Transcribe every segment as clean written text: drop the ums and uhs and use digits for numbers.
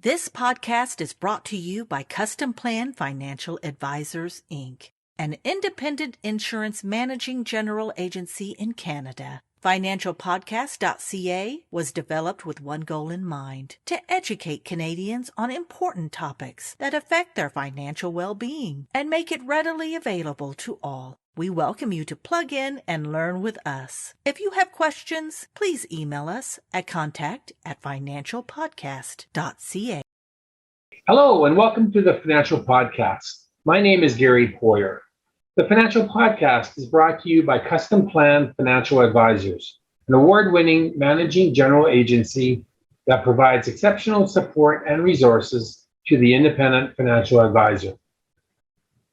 This podcast is brought to you by Customplan Financial Advisors, Inc., an independent insurance managing general agency in Canada. Financialpodcast.ca was developed with one goal in mind: to educate Canadians on important topics that affect their financial well-being and make it readily available to all. We welcome you to plug in and learn with us. If you have questions, please email us at contact@financialpodcast.ca. Hello, and welcome to the Financial Podcast. My name is Gary Poyer. The Financial Podcast is brought to you by Customplan Financial Advisors, an award-winning managing general agency that provides exceptional support and resources to the independent financial advisor.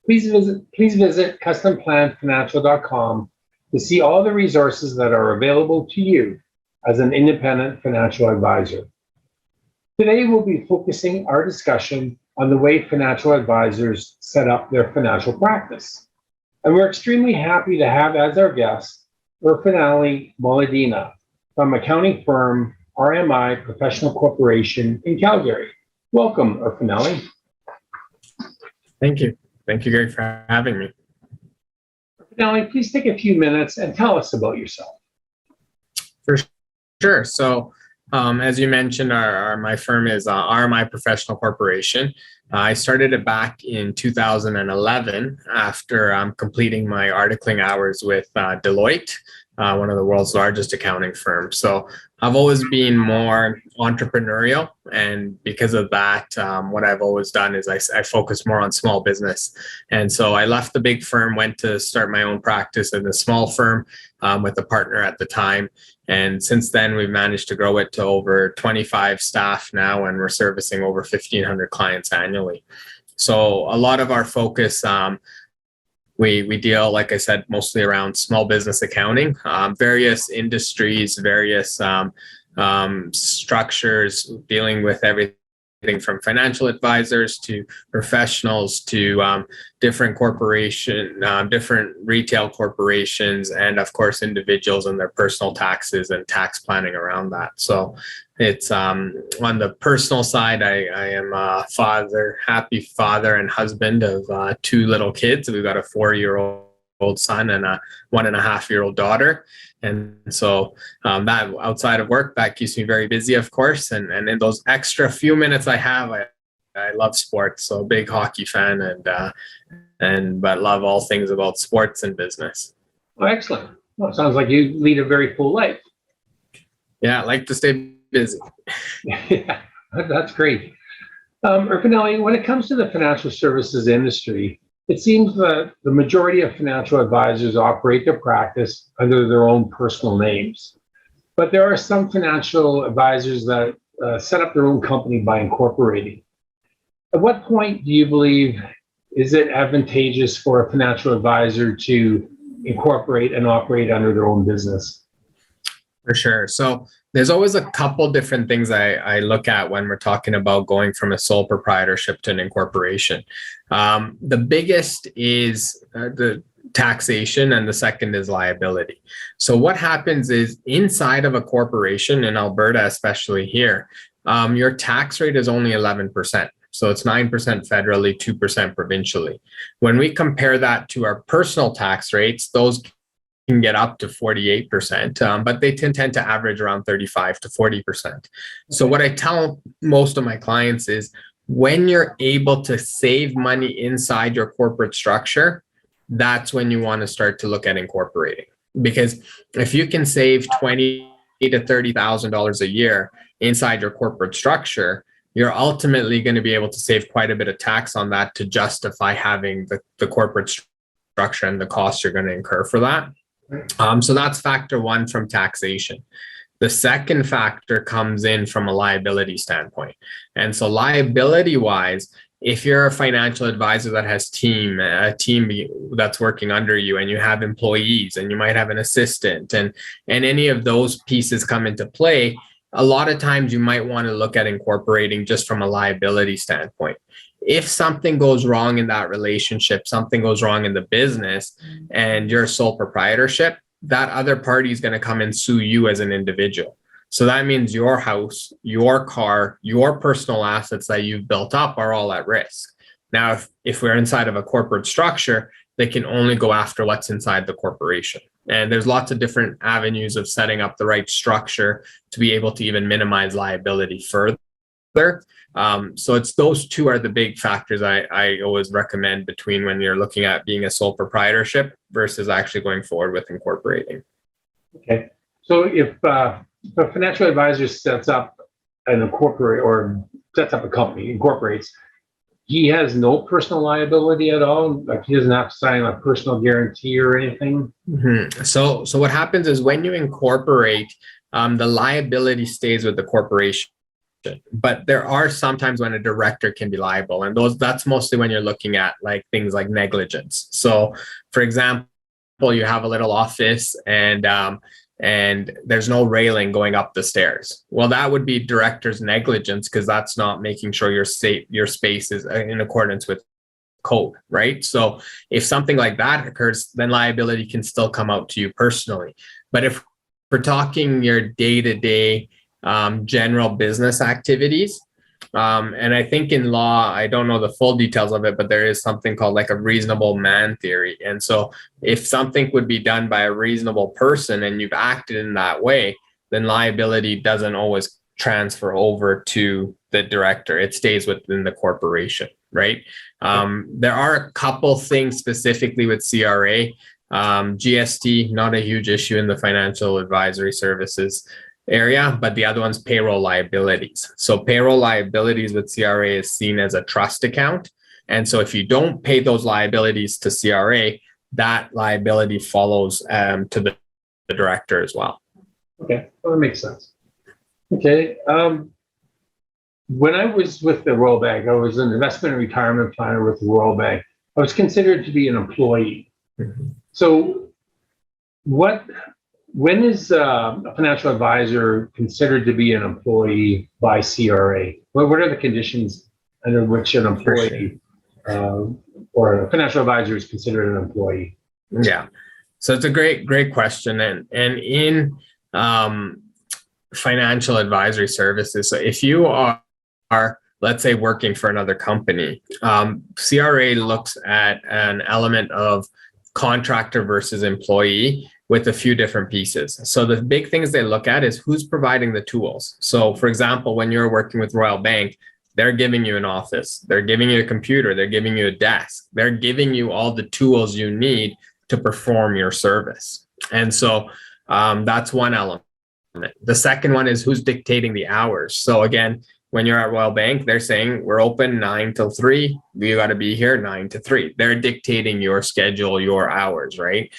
Please visit customplanfinancial.com to see all the resources that are available to you as an independent financial advisor. Today, we'll be focusing our discussion on the way financial advisors set up their financial practice. And we're extremely happy to have as our guest Irfanali Moledina from accounting firm RMI Professional Corporation in Calgary. Welcome, Irfanali. Thank you. Thank you, Gary, for having me. Irfanali, please take a few minutes and tell us about yourself. For sure. So, as you mentioned, my firm is RMI Professional Corporation. I started it back in 2011 after completing my articling hours with Deloitte, one of the world's largest accounting firms. So I've always been more entrepreneurial, and because of that, what I've always done is I focus more on small business. And so I left the big firm, went to start my own practice in a small firm with a partner at the time. And since then, we've managed to grow it to over 25 staff now, and we're servicing over 1,500 clients annually. So a lot of our focus, we deal, like I said, mostly around small business accounting, various industries, various structures, dealing with everything from financial advisors to professionals to different different retail corporations, and of course individuals and their personal taxes and tax planning around that. So it's on the personal side, I am a happy father and husband of two little kids. We've got a 4-year-old son and a 1.5-year-old daughter. And so that outside of work, that keeps me very busy, of course. And in those extra few minutes I have, I love sports. So big hockey fan but love all things about sports and business. Oh, excellent. Well, it sounds like you lead a very full life. Yeah, I like to stay busy. Yeah, that's great. Irfanali, when it comes to the financial services industry, it seems that the majority of financial advisors operate their practice under their own personal names. But there are some financial advisors that set up their own company by incorporating. At what point do you believe is it advantageous for a financial advisor to incorporate and operate under their own business? For sure. So there's always a couple different things I look at when we're talking about going from a sole proprietorship to an incorporation. The biggest is the taxation, and the second is liability. So what happens is inside of a corporation in Alberta, especially here, your tax rate is only 11%. So it's 9% federally, 2% provincially. When we compare that to our personal tax rates, those can get up to 48%, but they tend to average around 35 to 40%. So what I tell most of my clients is when you're able to save money inside your corporate structure, that's when you want to start to look at incorporating. Because if you can save $20,000 to $30,000 a year inside your corporate structure, you're ultimately going to be able to save quite a bit of tax on that to justify having the corporate structure and the costs you're going to incur for that. So that's factor one from taxation. The second factor comes in from a liability standpoint. And so liability wise, if you're a financial advisor that has a team that's working under you, and you have employees and you might have an assistant, and any of those pieces come into play, a lot of times you might want to look at incorporating just from a liability standpoint. If something goes wrong in that relationship, something goes wrong in the business, and you're a sole proprietorship, that other party is going to come and sue you as an individual. So that means your house, your car, your personal assets that you've built up are all at risk. Now, if we're inside of a corporate structure, they can only go after what's inside the corporation. And there's lots of different avenues of setting up the right structure to be able to even minimize liability further. So it's those two are the big factors I always recommend between when you're looking at being a sole proprietorship versus actually going forward with incorporating. Okay. So if a financial advisor sets up an incorporate or sets up a company, incorporates, he has no personal liability at all. Like he doesn't have to sign a personal guarantee or anything. Mm-hmm. So what happens is when you incorporate, the liability stays with the corporation. But there are sometimes when a director can be liable, and that's mostly when you're looking at like things like negligence. So, for example, you have a little office and there's no railing going up the stairs. Well, that would be director's negligence because that's not making sure your space is in accordance with code, right? So if something like that occurs, then liability can still come out to you personally. But if we're talking your day-to-day general business activities, and I think in law, I don't know the full details of it, but there is something called like a reasonable man theory. And so if something would be done by a reasonable person and you've acted in that way, then liability doesn't always transfer over to the director. It stays within the corporation, right? There are a couple things specifically with CRA. GST, not a huge issue in the financial advisory services area, but the other one's payroll liabilities. So payroll liabilities with CRA is seen as a trust account. And so if you don't pay those liabilities to CRA, that liability follows to the director as well. Okay, well, that makes sense. Okay. When I was with the Royal Bank, I was an investment and retirement planner with the Royal Bank. I was considered to be an employee. Mm-hmm. So when is a financial advisor considered to be an employee by CRA? What are the conditions under which an employee or a financial advisor is considered an employee? Yeah, so it's a great question. And in financial advisory services, so if you are, let's say, working for another company, CRA looks at an element of contractor versus employee with a few different pieces. So the big things they look at is who's providing the tools. So for example, when you're working with Royal Bank, they're giving you an office, they're giving you a computer, they're giving you a desk, they're giving you all the tools you need to perform your service. And so that's one element. The second one is who's dictating the hours. So again, when you're at Royal Bank, they're saying we're open 9 till 3. You got to be here 9 to 3. They're dictating your schedule, your hours, right?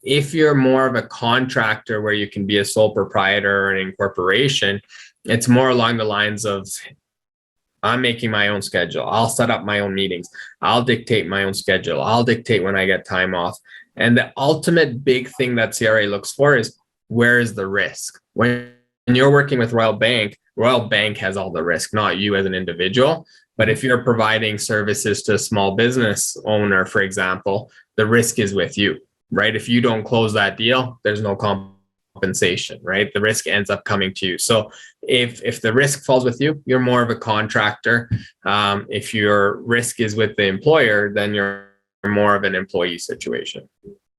If you're more of a contractor where you can be a sole proprietor or an incorporation, it's more along the lines of I'm making my own schedule. I'll set up my own meetings. I'll dictate my own schedule. I'll dictate when I get time off. And the ultimate big thing that CRA looks for is where is the risk? When you're working with Royal Bank has all the risk, not you as an individual. But if you're providing services to a small business owner, for example, the risk is with you, right? If you don't close that deal, there's no compensation, right? The risk ends up coming to you. So if the risk falls with you, you're more of a contractor. If your risk is with the employer, then you're more of an employee situation.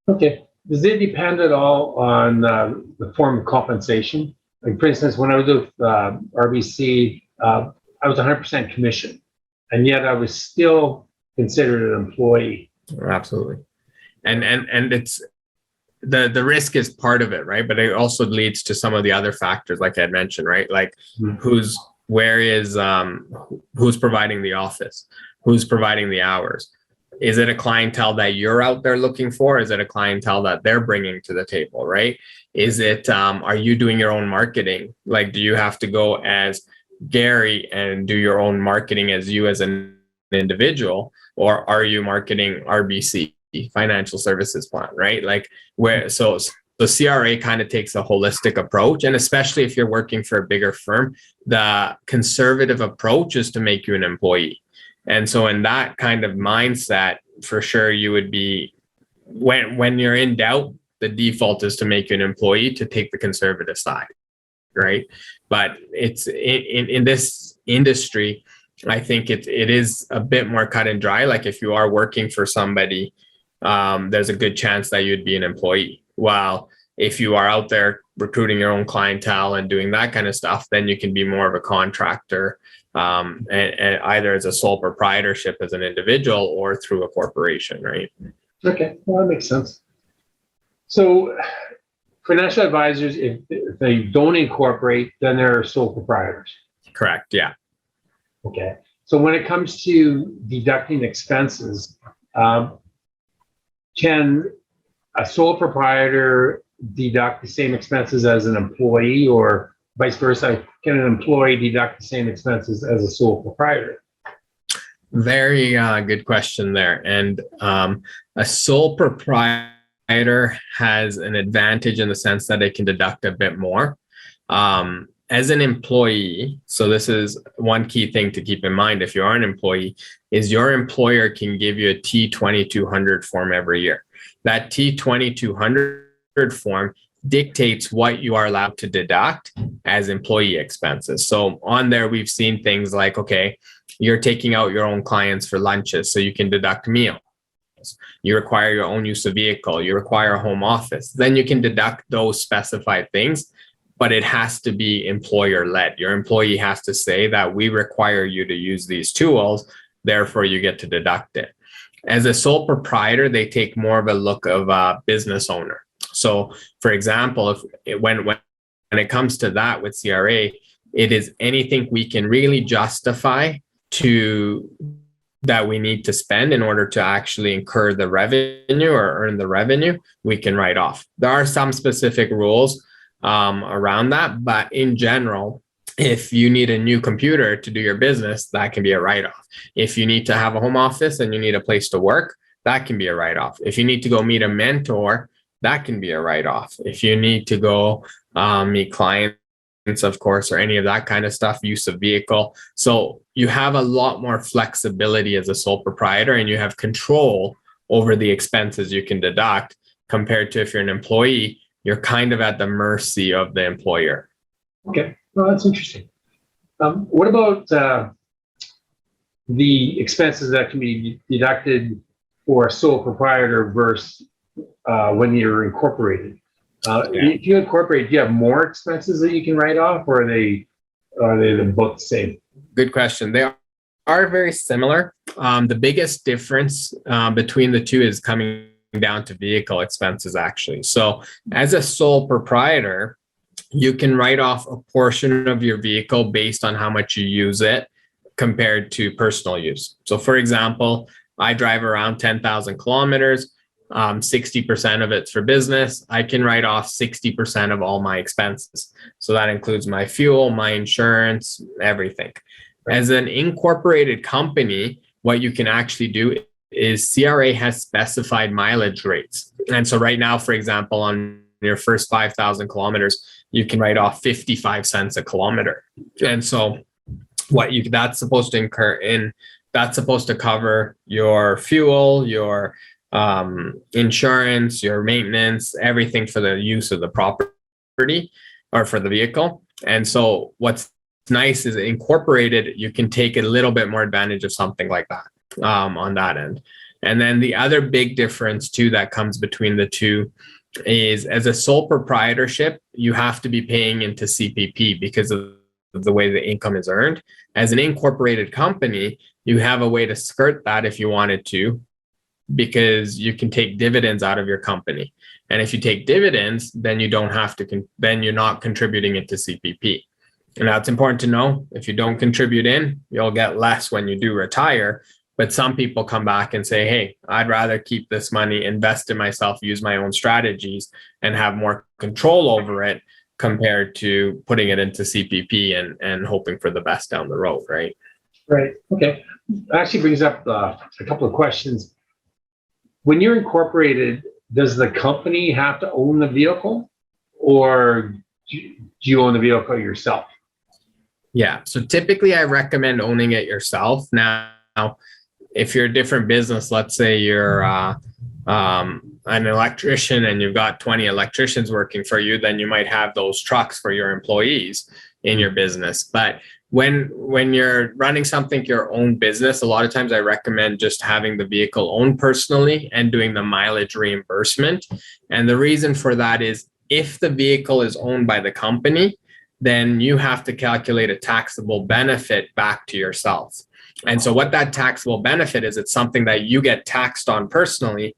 Okay. Does it depend at all on the form of compensation? Like for instance, when I was with RBC, I was 100% commission, and yet I was still considered an employee. Absolutely. And it's the risk is part of it, right? But it also leads to some of the other factors, like I had mentioned, right? Like who's providing the office, who's providing the hours. Is it a clientele that you're out there looking for? Is it a clientele that they're bringing to the table, right? Is it, are you doing your own marketing? Like, do you have to go as Gary and do your own marketing as you as an individual? Or are you marketing RBC, Financial Services Plan, right? Like so CRA kind of takes a holistic approach. And especially if you're working for a bigger firm, the conservative approach is to make you an employee. And so in that kind of mindset, for sure, you would be, when you're in doubt, the default is to make you an employee, to take the conservative side. right? But it's in this industry, I think it is a bit more cut and dry. Like if you are working for somebody, there's a good chance that you'd be an employee. While if you are out there recruiting your own clientele and doing that kind of stuff, then you can be more of a contractor, and either as a sole proprietorship as an individual or through a corporation, right? Okay, well, that makes sense. So financial advisors, if they don't incorporate, then they're sole proprietors. Correct, yeah. Okay. So when it comes to deducting expenses, can a sole proprietor deduct the same expenses as an employee, or vice versa? Can an employee deduct the same expenses as a sole proprietor? Very good question there. And a sole proprietor has an advantage in the sense that it can deduct a bit more. As an employee, so this is one key thing to keep in mind if you are an employee, is your employer can give you a T2200 form every year. That T2200 form dictates what you are allowed to deduct as employee expenses. So on there, we've seen things like, okay, you're taking out your own clients for lunches, so you can deduct meals. You require your own use of vehicle, you require a home office, then you can deduct those specified things, but it has to be employer-led. Your employee has to say that we require you to use these tools, therefore you get to deduct it. As a sole proprietor, they take more of a look of a business owner. So for example, when it comes to that with CRA, it is anything we can really justify that we need to spend in order to actually incur the revenue or earn the revenue, we can write off. There are some specific rules around that, but in general, if you need a new computer to do your business, that can be a write-off. If you need to have a home office and you need a place to work, that can be a write-off. If you need to go meet a mentor, that can be a write-off. If you need to go meet clients, of course, or any of that kind of stuff, use of vehicle. So you have a lot more flexibility as a sole proprietor, and you have control over the expenses you can deduct compared to if you're an employee, you're kind of at the mercy of the employer. Okay, well, that's interesting. What about the expenses that can be deducted for a sole proprietor versus when you're incorporated? If you incorporate, do you have more expenses that you can write off, or are they both the same? Good question. They are very similar. The biggest difference between the two is coming down to vehicle expenses, actually. So as a sole proprietor, you can write off a portion of your vehicle based on how much you use it compared to personal use. So for example, I drive around 10,000 kilometers. 60% of it's for business. I can write off 60% of all my expenses. So that includes my fuel, my insurance, everything. As an incorporated company, what you can actually do is CRA has specified mileage rates. And so right now, for example, on your first 5,000 kilometers, you can write off 55 cents a kilometer. And so that's supposed to cover your fuel, your insurance, your maintenance, everything for the use of the property or for the vehicle. And so what's nice is incorporated, you can take a little bit more advantage of something like that on that end. And then the other big difference too that comes between the two is as a sole proprietorship, you have to be paying into CPP because of the way the income is earned. As an incorporated company, you have a way to skirt that if you wanted to, because you can take dividends out of your company. And if you take dividends, then you don't have to, then you're not contributing it to CPP. And that's important to know. If you don't contribute in, you'll get less when you do retire. But some people come back and say, hey, I'd rather keep this money, invest in myself, use my own strategies, and have more control over it compared to putting it into CPP and hoping for the best down the road, right? Right. Okay. That actually brings up a couple of questions. When you're incorporated, does the company have to own the vehicle, or do you own the vehicle yourself? Yeah. So typically I recommend owning it yourself. Now, if you're a different business, let's say you're an electrician and you've got 20 electricians working for you, then you might have those trucks for your employees in your business. But when you're running something your own business, a lot of times I recommend just having the vehicle owned personally and doing the mileage reimbursement. And the reason for that is if the vehicle is owned by the company, then you have to calculate a taxable benefit back to yourself. And so what that taxable benefit is, it's something that you get taxed on personally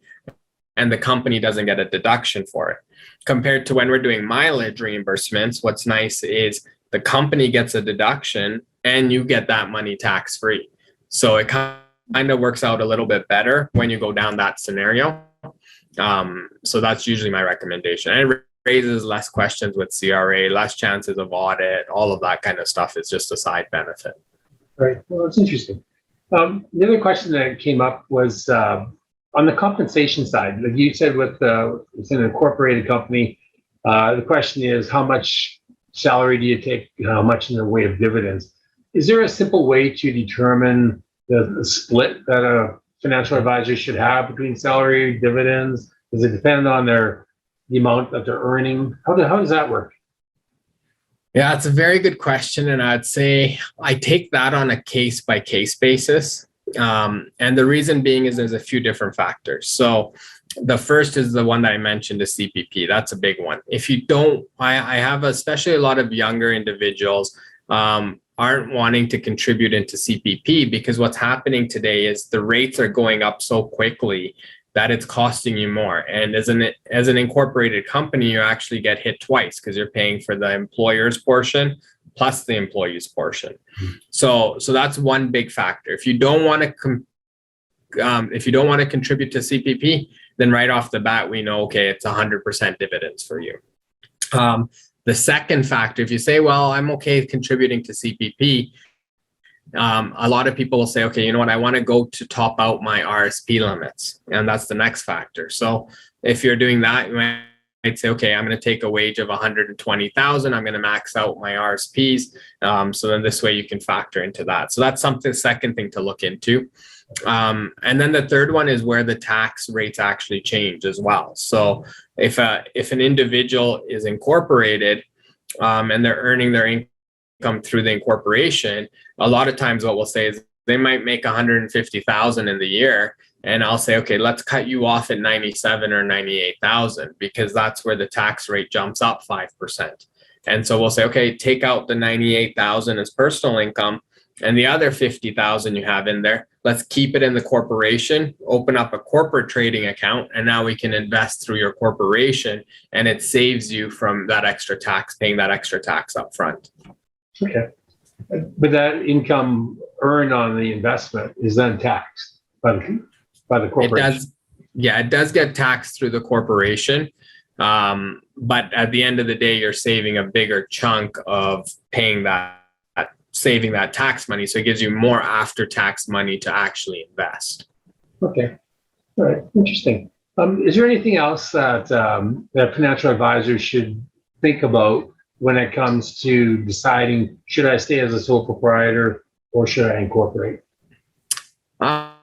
and the company doesn't get a deduction for it. Compared to when we're doing mileage reimbursements, what's nice is the company gets a deduction and you get that money tax free. So it kind of works out a little bit better when you go down that scenario. So that's usually my recommendation. And it raises less questions with CRA, less chances of audit, all of that kind of stuff is just a side benefit. Right. Well, that's interesting. The other question that came up was on the compensation side. Like you said, with it's an incorporated company. The question is, how much salary do you take? How much in the way of dividends? Is there a simple way to determine the split that a financial advisor should have between salary, dividends? Does it depend on the amount that they're earning? How does that work? Yeah, it's a very good question. And I'd say I take that on a case by case basis. And the reason being is there's a few different factors. So the first is the one that I mentioned, the CPP. That's a big one. If you don't, I have especially a lot of younger individuals aren't wanting to contribute into CPP because what's happening today is the rates are going up so quickly that it's costing you more. And as an incorporated company, you actually get hit twice because you're paying for the employer's portion plus the employee's portion. So that's one big factor. If you don't want to contribute to CPP, then right off the bat, we know, okay, it's 100% dividends for you. The second factor, if you say, well, I'm okay contributing to CPP, a lot of people will say, okay, you know what, I want to go to top out my RSP limits. And that's the next factor. So if you're doing that, you might say, okay, I'm going to take a wage of 120,000. I'm going to max out my RSPs. So then this way you can factor into that. So that's something, second thing to look into. And then the third one is where the tax rates actually change as well. So if an individual is incorporated and they're earning their income through the incorporation, a lot of times what we'll say is they might make 150,000 in the year. And I'll say, okay, let's cut you off at 97 or 98,000 because that's where the tax rate jumps up 5%. And so we'll say, okay, take out the 98,000 as personal income and the other 50,000 you have in there, let's keep it in the corporation, open up a corporate trading account, and now we can invest through your corporation and it saves you from that extra tax, paying that extra tax up front. Okay. But that income earned on the investment is then taxed by the corporation. It does get taxed through the corporation. But at the end of the day, you're saving a bigger chunk of paying saving that tax money. So it gives you more after-tax money to actually invest. Okay. All right. Interesting. Is there anything else that financial advisors should think about when it comes to deciding, should I stay as a sole proprietor or should I incorporate? I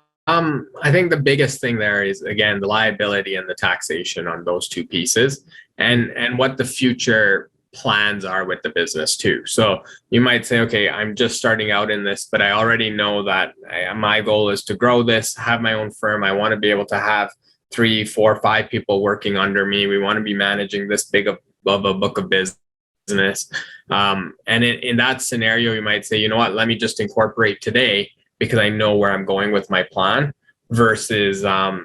think the biggest thing there is, again, the liability and the taxation on those two pieces and what the future plans are with the business too. So you might say, okay, I'm just starting out in this, but I already know that my goal is to grow this, have my own firm. I want to be able to have 3, 4, 5 people working under me. We want to be managing this big of a book of business. And in that scenario, you might say, you know what, let me just incorporate today because I know where I'm going with my plan versus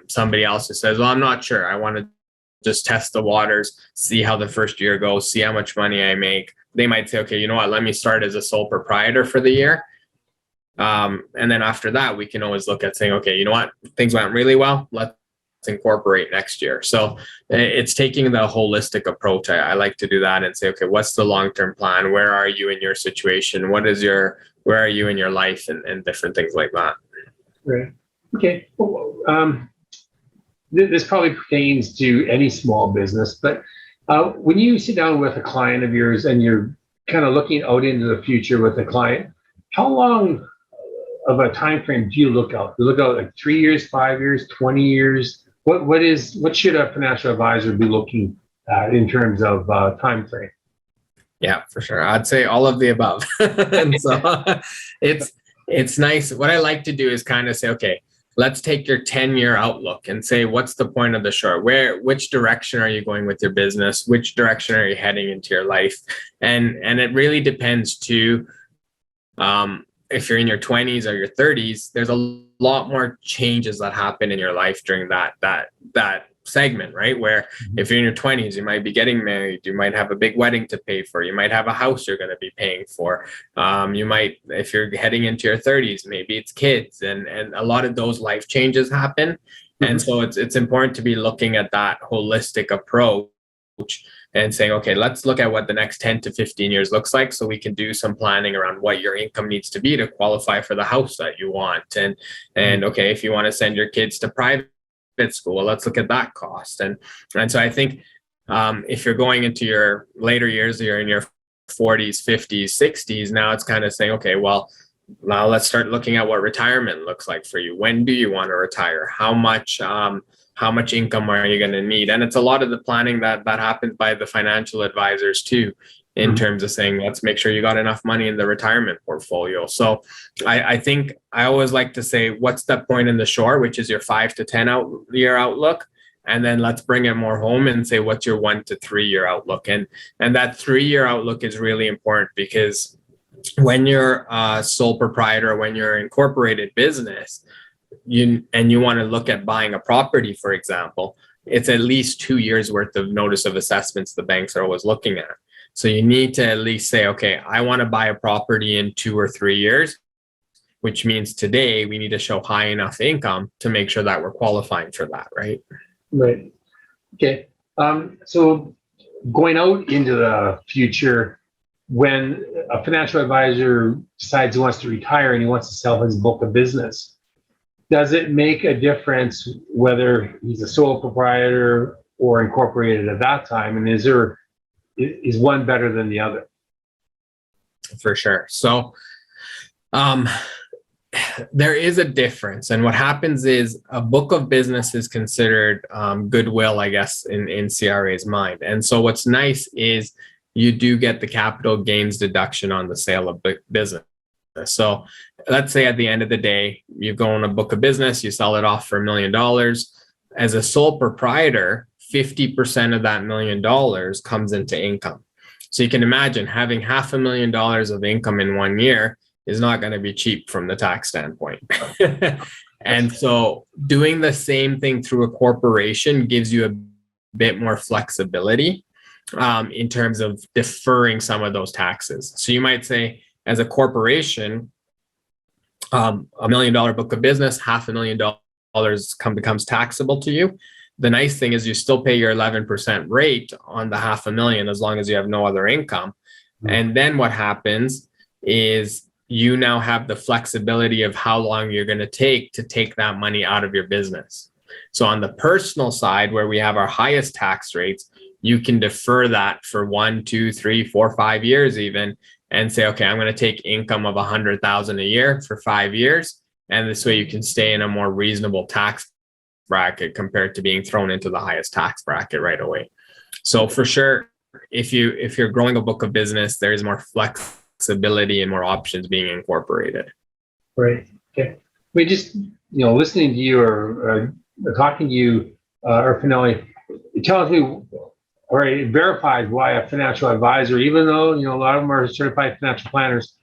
somebody else who says, well, I'm not sure. I want to just test the waters, see how the first year goes, see how much money I make. They might say, okay, you know what, let me start as a sole proprietor for the year. And then after that, we can always look at saying, okay, you know what, things went really well. Let's incorporate next year. So it's taking the holistic approach. I like to do that and say, okay, what's the long-term plan? Where are you in your situation? Where are you in your life and different things like that? Right. Okay. This probably pertains to any small business, but when you sit down with a client of yours and you're kind of looking out into the future with a client, how long of a time frame do you look out? Do you look out like 3 years, 5 years, 20 years? What should a financial advisor be looking at in terms of time frame? Yeah, for sure. I'd say all of the above. And so it's nice. What I like to do is kind of say, okay, let's take your 10-year outlook and say, what's the point of the short? Which direction are you going with your business? Which direction are you heading into your life? And it really depends too. If you're in your 20s or your 30s, there's a lot more changes that happen in your life during that segment, right? Where if you're in your 20s, you might be getting married, you might have a big wedding to pay for, you might have a house you're going to be paying for. You might, if you're heading into your 30s, maybe it's kids, and a lot of those life changes happen. And so it's important to be looking at that holistic approach and saying, okay, let's look at what the next 10 to 15 years looks like, so we can do some planning around what your income needs to be to qualify for the house that you want. And okay, if you want to send your kids to private school, well, let's look at that cost. And so I think if you're going into your later years, you're in your 40s, 50s, 60s, now it's kind of saying, okay, well, now let's start looking at what retirement looks like for you. When do you want to retire? How much income are you going to need? And it's a lot of the planning that happens by the financial advisors too, in terms of saying, let's make sure you got enough money in the retirement portfolio. So I think I always like to say, what's that point in the short, which is your 5 to 10 year outlook? And then let's bring it more home and say, what's your 1 to 3 year outlook? And that 3-year outlook is really important, because when you're a sole proprietor, when you're an incorporated business, you want to look at buying a property, for example, it's at least 2 years worth of notice of assessments the banks are always looking at. So you need to at least say, okay, I want to buy a property in 2 or 3 years, which means today we need to show high enough income to make sure that we're qualifying for that, right? Right. Okay. So going out into the future, when a financial advisor decides he wants to retire and he wants to sell his book of business, does it make a difference whether he's a sole proprietor or incorporated at that time? And is one better than the other? For sure. So there is a difference. And what happens is a book of business is considered goodwill, I guess, in CRA's mind. And so what's nice is you do get the capital gains deduction on the sale of business. So let's say at the end of the day, you go on a book of business, you sell it off for $1 million. As a sole proprietor, 50% of that $1 million comes into income. So you can imagine having $500,000 of income in 1 year is not going to be cheap from the tax standpoint. And so doing the same thing through a corporation gives you a bit more flexibility in terms of deferring some of those taxes. So you might say, as a corporation, $1 million book of business, $500,000 becomes taxable to you. The nice thing is you still pay your 11% rate on the $500,000 as long as you have no other income. And then what happens is you now have the flexibility of how long you're going to take that money out of your business. So on the personal side, where we have our highest tax rates, you can defer that for 1, 2, 3, 4, 5 years even, and say, okay, I'm going to take income of $100,000 a year for 5 years. And this way you can stay in a more reasonable tax bracket compared to being thrown into the highest tax bracket right away. So for sure, if you're growing a book of business, there is more flexibility and more options being incorporated. Right. Okay. We just, listening to you or talking to you, Irfanali, it tells me, or it verifies why a financial advisor, even though, a lot of them are certified financial planners,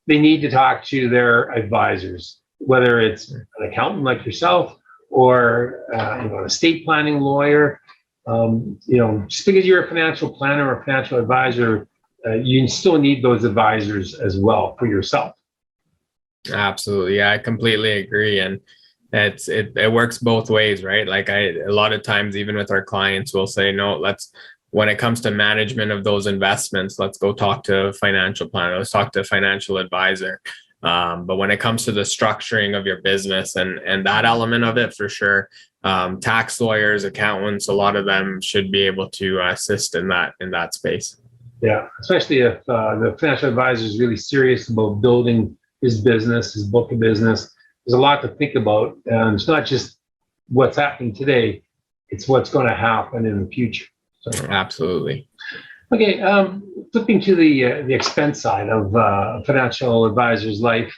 they need to talk to their advisors, whether it's an accountant like yourself or an estate planning lawyer. Just because you're a financial planner or a financial advisor, you still need those advisors as well for yourself. Absolutely. Yeah, I completely agree. And it works both ways, right? Like a lot of times, even with our clients, we'll say, no, when it comes to management of those investments, let's go talk to a financial planner. Let's talk to a financial advisor. But when it comes to the structuring of your business and that element of it, for sure, tax lawyers, accountants, a lot of them should be able to assist in that space. Yeah, especially if the financial advisor is really serious about building his business, his book of business. There's a lot to think about, and it's not just what's happening today. It's what's going to happen in the future. So, Absolutely. okay, flipping to the expense side of financial advisor's life.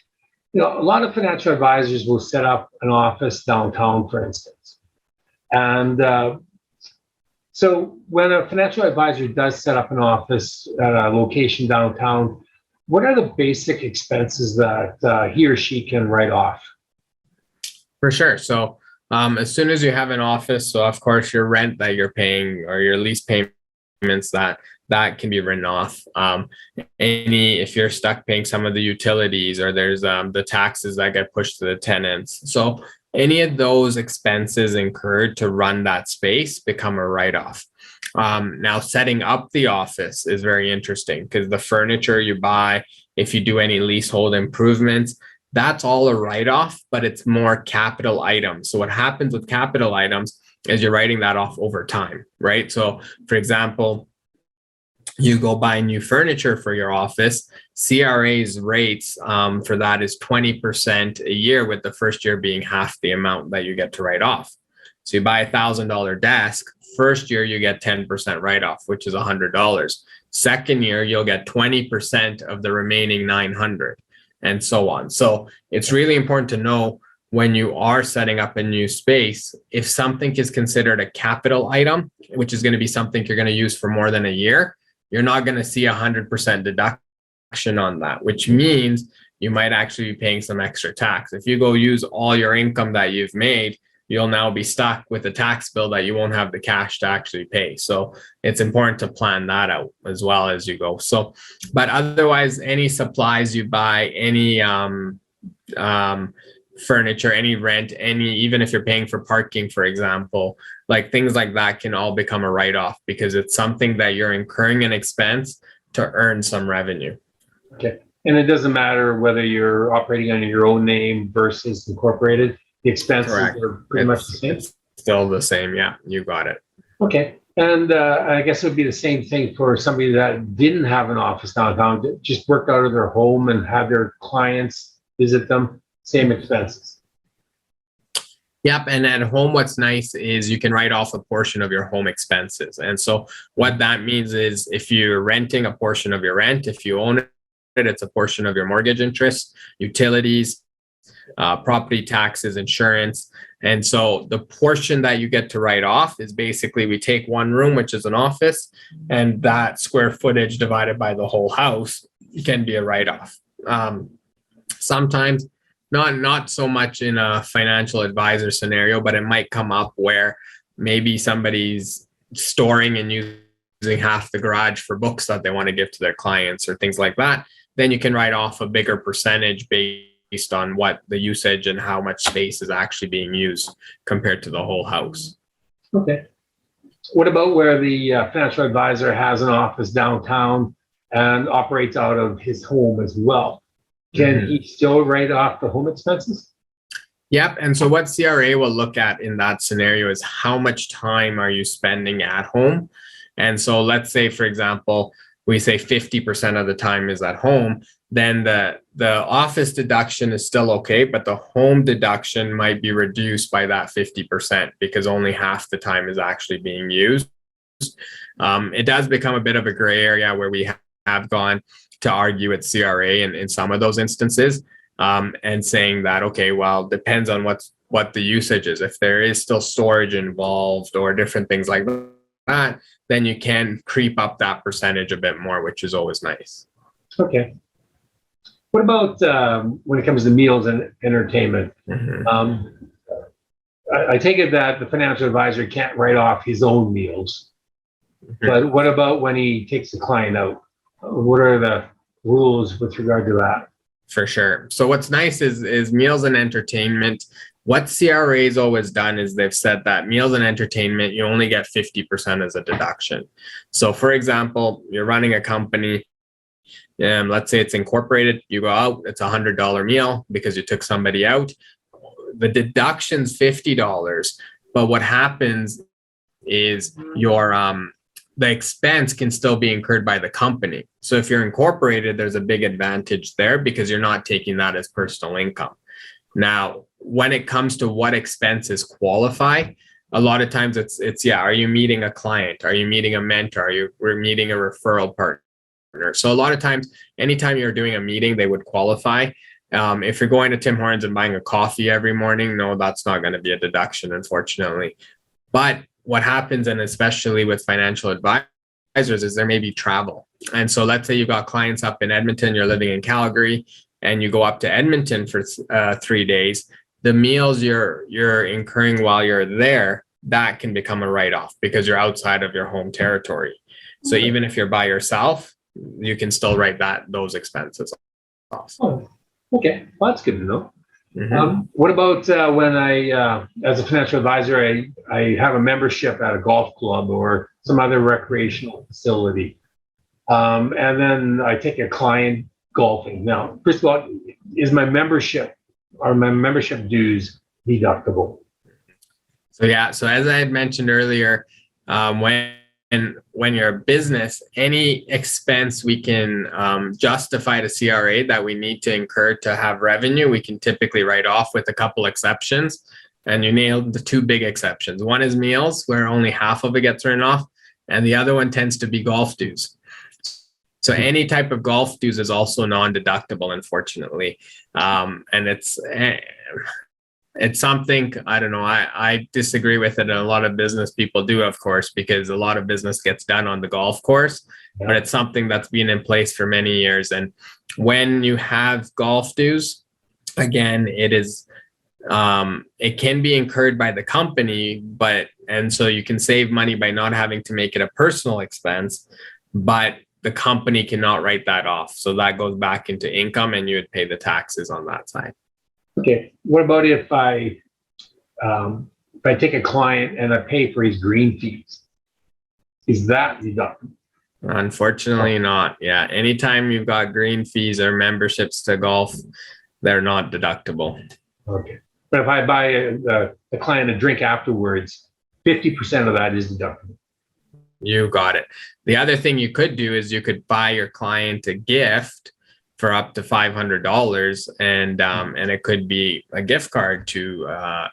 A lot of financial advisors will set up an office downtown, for instance. And so when a financial advisor does set up an office at a location downtown, what are the basic expenses that he or she can write off? For sure. So as soon as you have an office, so of course your rent that you're paying or your lease payments, that can be written off. If you're stuck paying some of the utilities, or there's the taxes that get pushed to the tenants. So any of those expenses incurred to run that space become a write-off. Now, setting up the office is very interesting because the furniture you buy, if you do any leasehold improvements, that's all a write-off, but it's more capital items. So what happens with capital items is you're writing that off over time, right? So for example, you go buy new furniture for your office, CRA's rates for that is 20% a year, with the first year being half the amount that you get to write off. So you buy a $1,000 desk, first year you get 10% write-off, which is $100. Second year, you'll get 20% of the remaining 900, and so on. So it's really important to know when you are setting up a new space, if something is considered a capital item, which is going to be something you're going to use for more than a year, you're not going to see 100% deduction on that, which means you might actually be paying some extra tax. If you go use all your income that you've made, you'll now be stuck with a tax bill that you won't have the cash to actually pay. So it's important to plan that out as well as you go. So, but otherwise, any supplies you buy, any furniture, any rent, even if you're paying for parking, for example, like things like that can all become a write-off because it's something that you're incurring an expense to earn some revenue. Okay. And it doesn't matter whether you're operating under your own name versus incorporated. The expenses are pretty much the same. It's still the same. Yeah, you got it. Okay. And I guess it would be the same thing for somebody that didn't have an office downtown, just worked out of their home and have their clients visit them, same expenses. Yep. And at home, what's nice is you can write off a portion of your home expenses. And so what that means is if you're renting, a portion of your rent. If you own it, it's a portion of your mortgage interest, utilities, property taxes, insurance. And so the portion that you get to write off is basically we take one room, which is an office, and that square footage divided by the whole house can be a write-off. Sometimes not so much in a financial advisor scenario, but it might come up where maybe somebody's storing and using half the garage for books that they want to give to their clients or things like that. Then you can write off a bigger percentage based on what the usage and how much space is actually being used compared to the whole house. Okay. What about where the financial advisor has an office downtown and operates out of his home as well? Can he still write off the home expenses? Yep. And so what CRA will look at in that scenario is how much time are you spending at home? And so let's say, for example, we say 50% of the time is at home, then the office deduction is still okay, but the home deduction might be reduced by that 50% because only half the time is actually being used. It does become a bit of a gray area where we have gone to argue with CRA in some of those instances, and saying that, okay, well, depends on what the usage is. If there is still storage involved or different things like that, then you can creep up that percentage a bit more, which is always nice. Okay. What about when it comes to meals and entertainment? I take it that the financial advisor can't write off his own meals, but what about when he takes a client out? What are the rules with regard to that? For sure. So what's nice is meals and entertainment. What CRA's always done is they've said that meals and entertainment, you only get 50% as a deduction. So for example, you're running a company, let's say it's incorporated, you go out, it's $100 meal because you took somebody out. The deduction's $50, but what happens is the expense can still be incurred by the company. So if you're incorporated, there's a big advantage there because you're not taking that as personal income. Now, when it comes to what expenses qualify, a lot of times it's are you meeting a client? Are you meeting a mentor? We're meeting a referral partner? So a lot of times, anytime you're doing a meeting, they would qualify. If you're going to Tim Hortons and buying a coffee every morning, no, that's not going to be a deduction, unfortunately. But what happens, and especially with financial advisors, is there may be travel. And so let's say you've got clients up in Edmonton, you're living in Calgary, and you go up to Edmonton for 3 days. The meals you're incurring while you're there, that can become a write-off because you're outside of your home territory. So even if you're by yourself, you can still write those expenses off. Oh, okay. Well, that's good to know. Mm-hmm. What about when I, as a financial advisor, I have a membership at a golf club or some other recreational facility, and then I take a client golfing. Now, first of all, is my membership dues deductible? So as I had mentioned earlier, when you're a business, any expense we can justify to CRA that we need to incur to have revenue, we can typically write off with a couple exceptions. And you nailed the two big exceptions. One is meals, where only half of it gets written off, and the other one tends to be golf dues. So any type of golf dues is also non-deductible, unfortunately. And it's something, I don't know, I disagree with it, and a lot of business people do, of course, because a lot of business gets done on the golf course, but it's something that's been in place for many years. And when you have golf dues, again, it can be incurred by the company, and so you can save money by not having to make it a personal expense, but the company cannot write that off. So that goes back into income, and you would pay the taxes on that side. Okay. What about if I take a client and I pay for his green fees? Is that deductible? Unfortunately not. Yeah. Anytime you've got green fees or memberships to golf, they're not deductible. Okay. But if I buy a client a drink afterwards, 50% of that is deductible. You got it. The other thing you could do is you could buy your client a gift for up to $500, and it could be a gift card to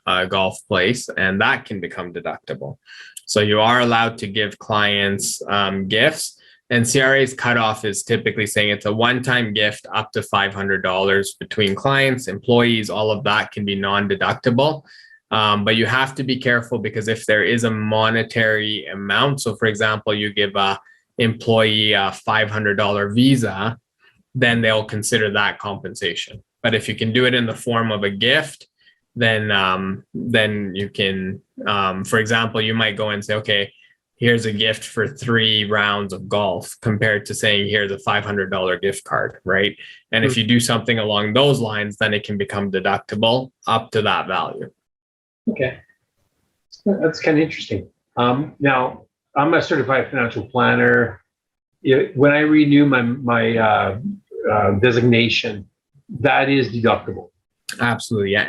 a golf place, and that can become deductible. So you are allowed to give clients gifts, and CRA's cutoff is typically saying it's a one-time gift up to $500 between clients, employees, all of that can be non-deductible. But you have to be careful, because if there is a monetary amount, so for example, you give a employee a $500 visa, then they'll consider that compensation. But if you can do it in the form of a gift, then you can, for example, you might go and say, okay, here's a gift for 3 rounds of golf, compared to saying, here's a $500 gift card, right? And if you do something along those lines, then it can become deductible up to that value. Okay. That's kind of interesting. Now, I'm a certified financial planner. When I renew my designation, that is deductible. Absolutely. Yeah.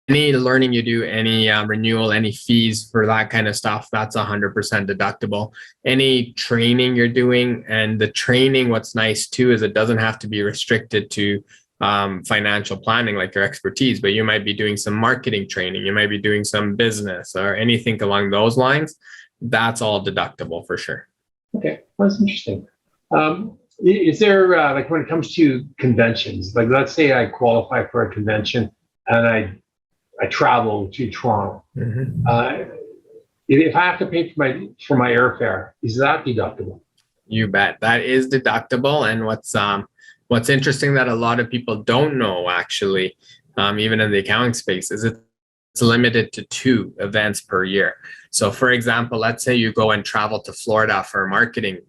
Any learning you do, any renewal, any fees for that kind of stuff, that's 100% deductible. Any training you're doing, and the training, what's nice too, is it doesn't have to be restricted to financial planning, like your expertise, but you might be doing some marketing training, you might be doing some business or anything along those lines. That's all deductible for sure. Okay, well, that's interesting. Is there, like when it comes to conventions, like let's say I qualify for a convention and I travel to Toronto. Mm-hmm. If I have to pay for my airfare, is that deductible? You bet. That is deductible. And what's interesting that a lot of people don't know, actually, even in the accounting space, is it's limited to 2 events per year. So for example, let's say you go and travel to Florida for a marketing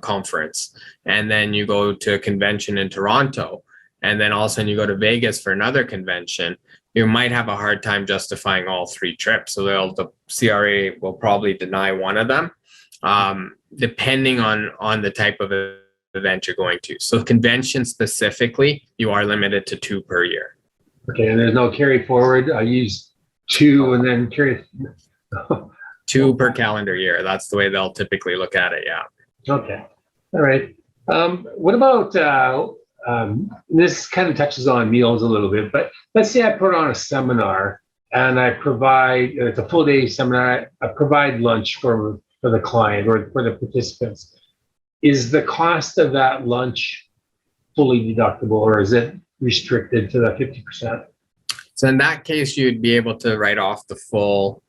conference, and then you go to a convention in Toronto, and then all of a sudden you go to Vegas for another convention. You might have a hard time justifying all 3 trips. So the CRA will probably deny one of them, depending on the type of event you're going to. So convention specifically, you are limited to 2 per year. Okay, and there's no carry forward. I use 2 and then carry 2 per calendar year. That's the way they'll typically look at it. Yeah. Okay. All right. What about this kind of touches on meals a little bit, but let's say I put on a seminar and I provide, it's a full day seminar, I provide lunch for the client or for the participants. Is the cost of that lunch fully deductible, or is it restricted to the 50%? So in that case, you'd be able to write off the full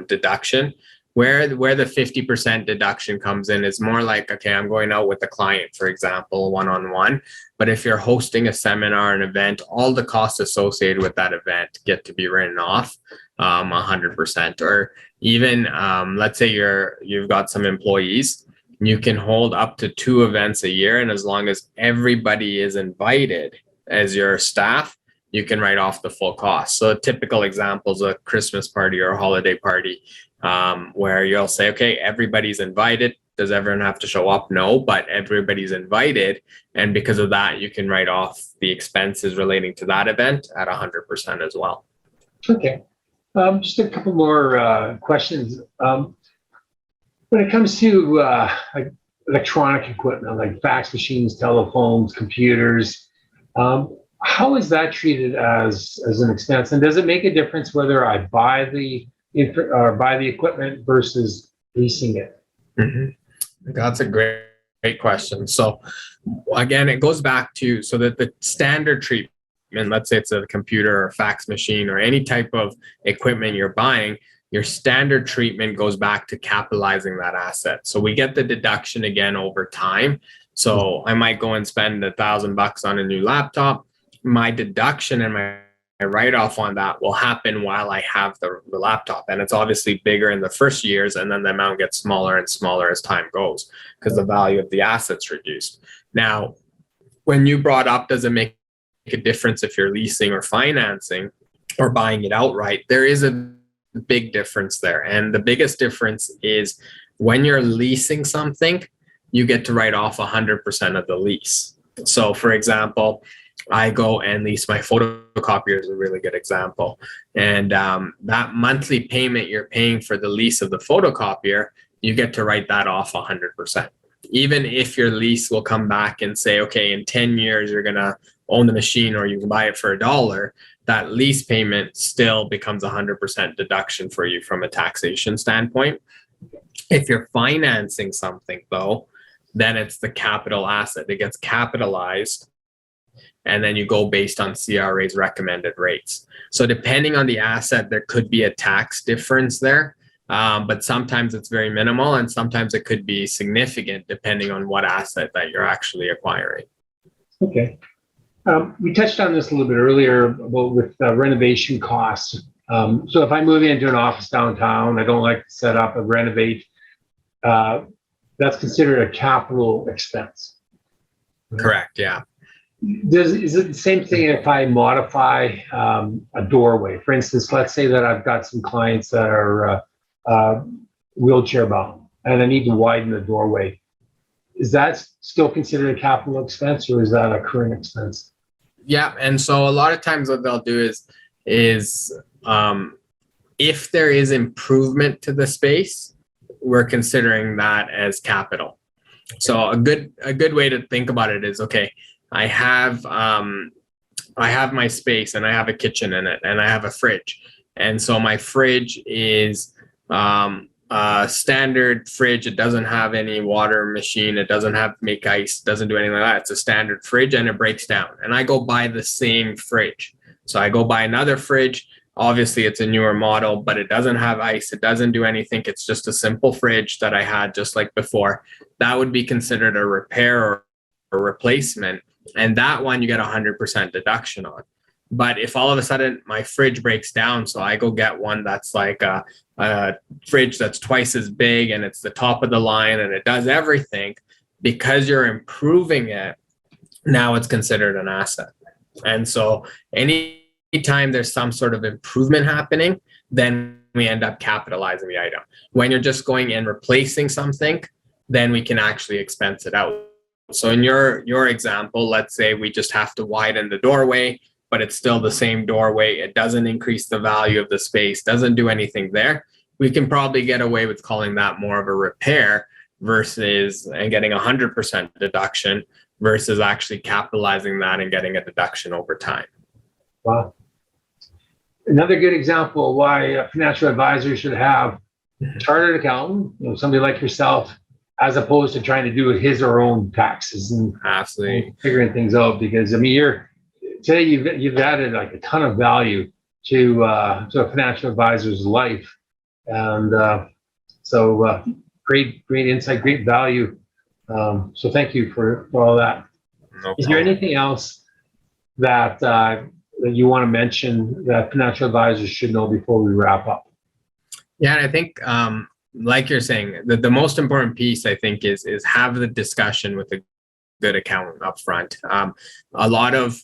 deduction. Where the 50% deduction comes in is more like, okay, I'm going out with a client, for example, one-on-one. But if you're hosting a seminar, an event, all the costs associated with that event get to be written off 100%. Or even let's say you've got some employees, you can hold up to 2 events a year, and as long as everybody is invited as your staff, you can write off the full cost. So a typical example is a Christmas party or a holiday party, where you'll say, okay, everybody's invited. Does everyone have to show up? No, but everybody's invited. And because of that, you can write off the expenses relating to that event at 100% as well. Okay. Just a couple more questions. When it comes to like electronic equipment, like fax machines, telephones, computers, how is that treated as an expense? And does it make a difference whether I buy the equipment versus leasing it? Mm-hmm. That's a great question. So again, it goes back to, so that the standard treatment, let's say it's a computer or fax machine or any type of equipment you're buying, your standard treatment goes back to capitalizing that asset. So we get the deduction again over time. So I might go and spend $1,000 on a new laptop. My deduction and my write-off on that will happen while I have the laptop. And it's obviously bigger in the first years, and then the amount gets smaller and smaller as time goes because the value of the asset's reduced. Now, when you brought up, does it make a difference if you're leasing or financing or buying it outright? There is a big difference there. And the biggest difference is when you're leasing something, you get to write off 100% of the lease. So for example, I go and lease my photocopier is a really good example. And that monthly payment you're paying for the lease of the photocopier, you get to write that off 100%. Even if your lease will come back and say, okay, in 10 years, you're going to own the machine or you can buy it for $1, that lease payment still becomes 100% deduction for you from a taxation standpoint. If you're financing something though, then it's the capital asset. It gets capitalized, and then you go based on CRA's recommended rates. So depending on the asset, there could be a tax difference there, but sometimes it's very minimal and sometimes it could be significant depending on what asset that you're actually acquiring. Okay. We touched on this a little bit earlier about with renovation costs. So if I move into an office downtown, I don't like to set up and renovate, that's considered a capital expense. Correct, yeah. Is it the same thing if I modify a doorway? For instance, let's say that I've got some clients that are wheelchair bound and I need to widen the doorway. Is that still considered a capital expense, or is that a current expense? Yeah, and so a lot of times what they'll do is if there is improvement to the space, we're considering that as capital. So a good way to think about it is, okay, I have my space and I have a kitchen in it and I have a fridge. And so my fridge is a standard fridge. It doesn't have any water machine. It doesn't have make ice, doesn't do anything like that. It's a standard fridge and it breaks down. And I go buy the same fridge. So I go buy another fridge. Obviously it's a newer model, but it doesn't have ice. It doesn't do anything. It's just a simple fridge that I had just like before. That would be considered a repair or a replacement. And that one you get 100% deduction on. But if all of a sudden my fridge breaks down, so I go get one that's like a fridge that's twice as big and it's the top of the line and it does everything, because you're improving it, now it's considered an asset. And so anytime there's some sort of improvement happening, then we end up capitalizing the item. When you're just going and replacing something, then we can actually expense it out. So in your example, let's say we just have to widen the doorway, but it's still the same doorway. It doesn't increase the value of the space, doesn't do anything there. We can probably get away with calling that more of a repair and getting 100% deduction versus actually capitalizing that and getting a deduction over time. Wow. Another good example of why a financial advisor should have a chartered accountant, somebody like yourself, as opposed to trying to do his or her own taxes and Absolutely figuring things out. Because I mean, today you've added like a ton of value to a financial advisor's life, and so great insight, great value. So thank you for all that. No Is there anything else that you want to mention that financial advisors should know before we wrap up? Yeah, and I think like you're saying, the most important piece I think is have the discussion with a good accountant up front. A lot of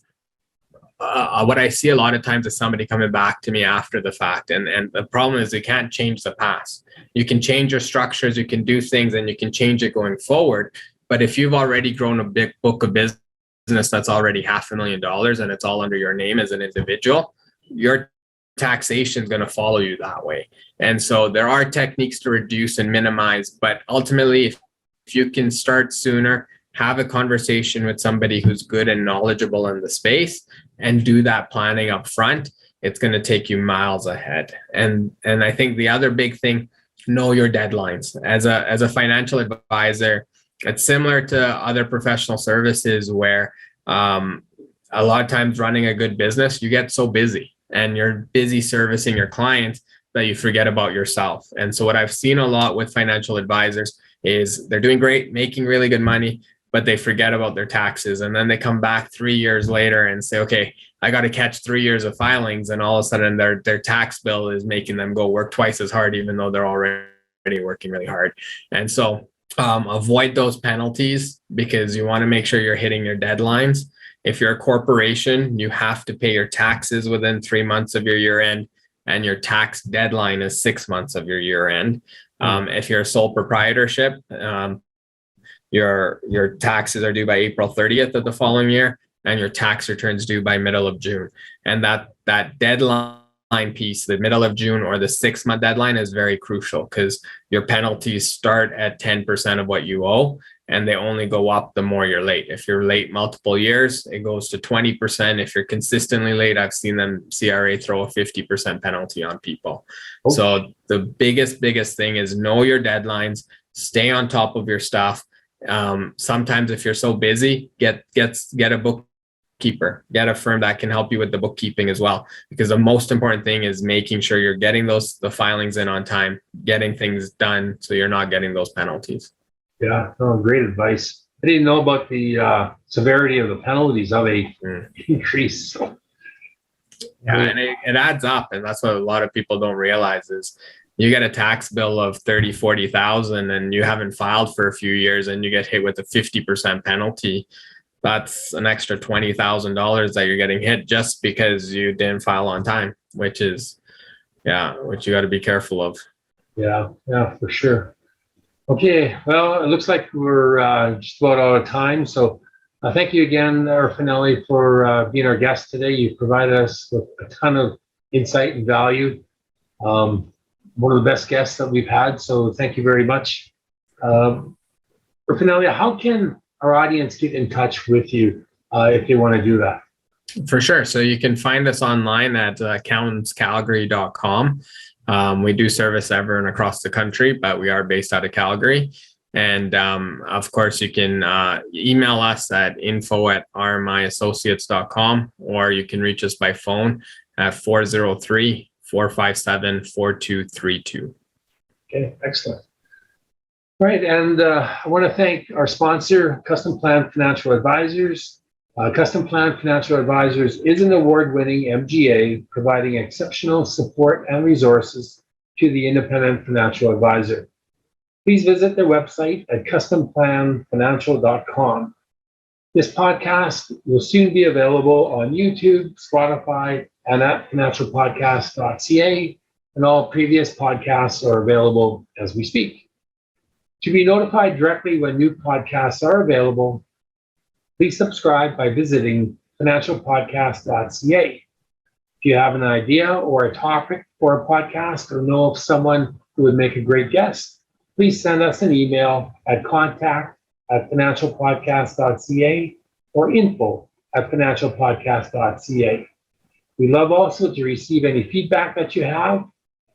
what I see a lot of times is somebody coming back to me after the fact, and the problem is you can't change the past. You can change your structures, you can do things, and you can change it going forward. But if you've already grown a big book of business that's already $500,000 and it's all under your name as an individual, your taxation is going to follow you that way. And so there are techniques to reduce and minimize, but ultimately, if you can start sooner, have a conversation with somebody who's good and knowledgeable in the space and do that planning up front, it's going to take you miles ahead. And I think the other big thing, know your deadlines. As a financial advisor, it's similar to other professional services where a lot of times running a good business, you get so busy and you're busy servicing your clients that you forget about yourself. And so what I've seen a lot with financial advisors is they're doing great, making really good money, but they forget about their taxes. And then they come back 3 years later and say, okay, I got to catch 3 years of filings. And all of a sudden their tax bill is making them go work twice as hard, even though they're already working really hard. And so avoid those penalties because you want to make sure you're hitting your deadlines. If you're a corporation, you have to pay your taxes within 3 months of your year end, and your tax deadline is 6 months of your year end. If you're a sole proprietorship, your taxes are due by April 30th of the following year, and your tax returns due by middle of June. And that deadline piece, the middle of June or the 6 month deadline, is very crucial because your penalties start at 10% of what you owe, and they only go up the more you're late. If you're late multiple years, it goes to 20%. If you're consistently late, I've seen them CRA throw a 50% penalty on people. Oh. So the biggest thing is know your deadlines, stay on top of your stuff. Sometimes if you're so busy, get a bookkeeper, get a firm that can help you with the bookkeeping as well, because the most important thing is making sure you're getting the filings in on time, getting things done so you're not getting those penalties. Yeah, great advice. I didn't know about the severity of the penalties, how they increase. So. Yeah, and it adds up, and that's what a lot of people don't realize is you get a tax bill of 30, 40,000 and you haven't filed for a few years and you get hit with a 50% penalty. That's an extra $20,000 that you're getting hit just because you didn't file on time, which you got to be careful of. Yeah, for sure. Okay, well, it looks like we're just about out of time. So thank you again, Irfanali, for being our guest today. You've provided us with a ton of insight and value. One of the best guests that we've had. So thank you very much. Irfanali, how can our audience get in touch with you if they want to do that? For sure. So you can find us online at accountantscalgary.com. We do service everyone across the country, but we are based out of Calgary. And of course, you can email us at info@rmiassociates.com, or you can reach us by phone at 403-457-4232. Okay, excellent. Right, and I want to thank our sponsor, Customplan Financial Advisors. Customplan Financial Advisors is an award-winning MGA providing exceptional support and resources to the independent financial advisor. Please visit their website at customplanfinancial.com. This podcast will soon be available on YouTube, Spotify, and at financialpodcast.ca, and all previous podcasts are available as we speak. To be notified directly when new podcasts are available, please subscribe by visiting financialpodcast.ca. If you have an idea or a topic for a podcast or know of someone who would make a great guest, please send us an email at contact@financialpodcast.ca or info@financialpodcast.ca. We love also to receive any feedback that you have.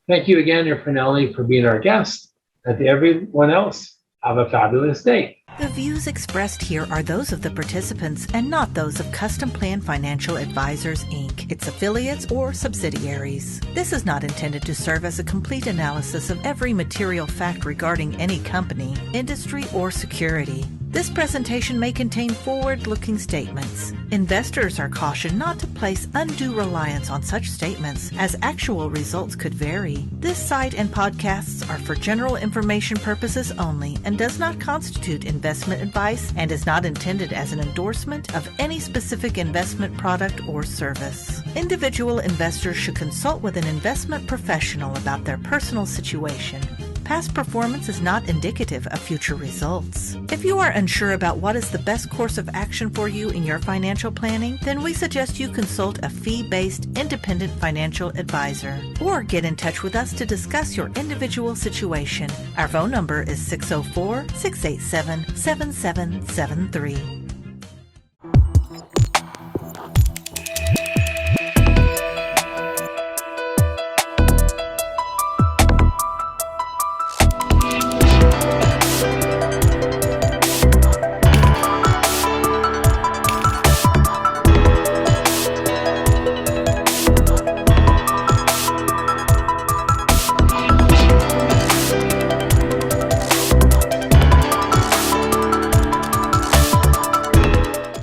Thank you again, Irfanali, for being our guest. And to everyone else, have a fabulous day. The views expressed here are those of the participants and not those of Customplan Financial Advisors, Inc., its affiliates, or subsidiaries. This is not intended to serve as a complete analysis of every material fact regarding any company, industry, or security. This presentation may contain forward-looking statements. Investors are cautioned not to place undue reliance on such statements, as actual results could vary. This site and podcasts are for general information purposes only and does not constitute investment advice and is not intended as an endorsement of any specific investment product or service. Individual investors should consult with an investment professional about their personal situation. Past performance is not indicative of future results. If you are unsure about what is the best course of action for you in your financial planning, then we suggest you consult a fee-based independent financial advisor or get in touch with us to discuss your individual situation. Our phone number is 604-687-7773.